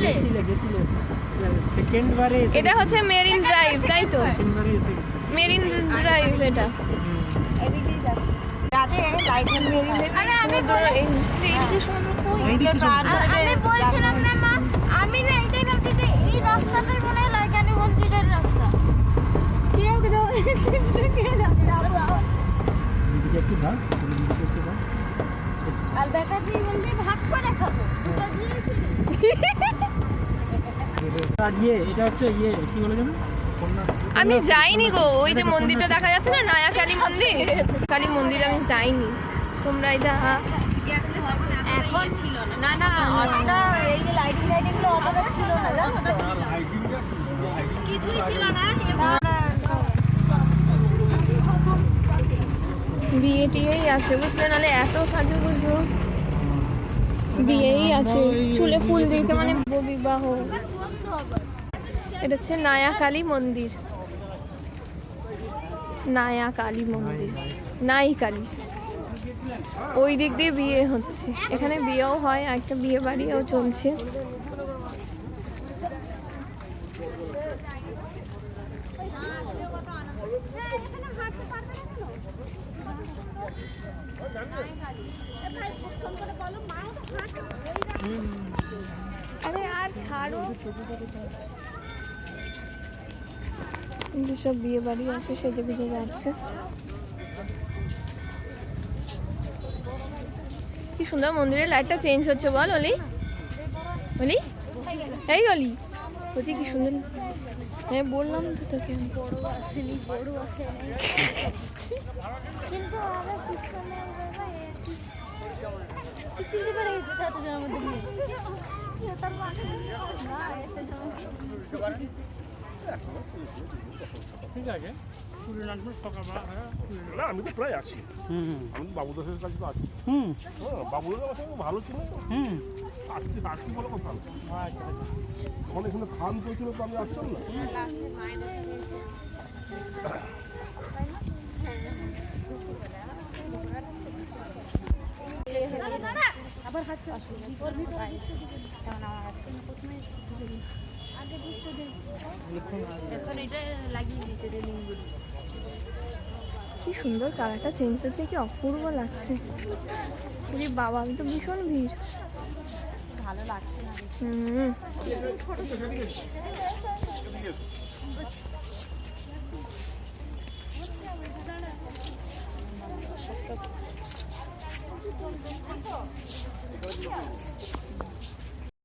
গেছিলে? গেছিলে সেকেন্ড বারে। এটা হচ্ছে মেরিন ড্রাইভ, তাই তো? সেকেন্ড বারে এসে গেছে। মেরিন ড্রাইভ এটা। এদিকেই যাচ্ছে রাতে লাইটিং আরে আমি এইদিকে সমুদ্র কই? এইদিকে আমি বলছিলাম না মা, আমি না এটাই ভাবছি যে এই রাস্তাটাই মনে হয় লাইকানি মন্দিরের রাস্তা। কেউ কেউ কে এদিকে একটু দাও, এদিকে একটু দাও। আর দেখা দিয়ে বলছি ভাগ করে খাবো, দুটো দিয়ে ফিরি। আর ইয়ে এটা হচ্ছে ইয়ে কি বলে জানো? আমি যাইনি গো, ওই যে মন্দিরটা দেখা যাচ্ছে না, নয়া কালী মন্দির, কালী মন্দির আমি যাইনি। তোমরা এটা এখন ছিল না না অতটা এই যে লাইটিং গুলো অতটা ছিল না, জানো তো? কিছুই ছিল না। বিয়ে টিয়েই আছে বুঝলে, নাহলে এত সাজুগুজু। বিয়েই আছে, চুলে ফুল দিয়েছে মানে বিবাহ। এটা হচ্ছে নয়া কালী মন্দির, নয়া কালী মন্দির, নাই কালী। ওই দিক দিয়ে বিয়ে হচ্ছে, এখানে বিয়েও হয়, একটা বিয়ে বাড়িও চলছে। আরে আর ছাড়ো, সব বিয়ে বাড়ি আছে, সেজে গুজে যাচ্ছে। কি সুন্দর মন্দিরের লাইটটা চেঞ্জ হচ্ছে, বল অলি? অলি এই অলি বলছি কি সুন্দর। হ্যাঁ বললাম তো তোকে, বড় আসেনি, বড় আসেনি, কিন্তু আমরা পিছনে চিনতে পারে গেছে সাতজনের মধ্যে নিয়ে তার মানে না এসে ঠিক আছে। না আমি তো প্রায় আছি, আমি বাবু দাসের কাছে তো আছি। বাবু দাস আমার সঙ্গে ভালো ছিল। আসছি বলে কথা, তখন এখানে খান চলছিল তো আমি আসতাম না। আবার খাচ্ছে ওর ভিতরে কেমন আমার আসছে না প্রথমে আগে বুঝতে দেই, এখন এটা লাগিয়ে দিতে দে লিঙ্গুলি। কি সুন্দর কালারটা চেঞ্জ হচ্ছে, কি অপূর্ব লাগছে। বলি বাবা, আমি তো ভীষণ ভিড়। ভালো লাগছে না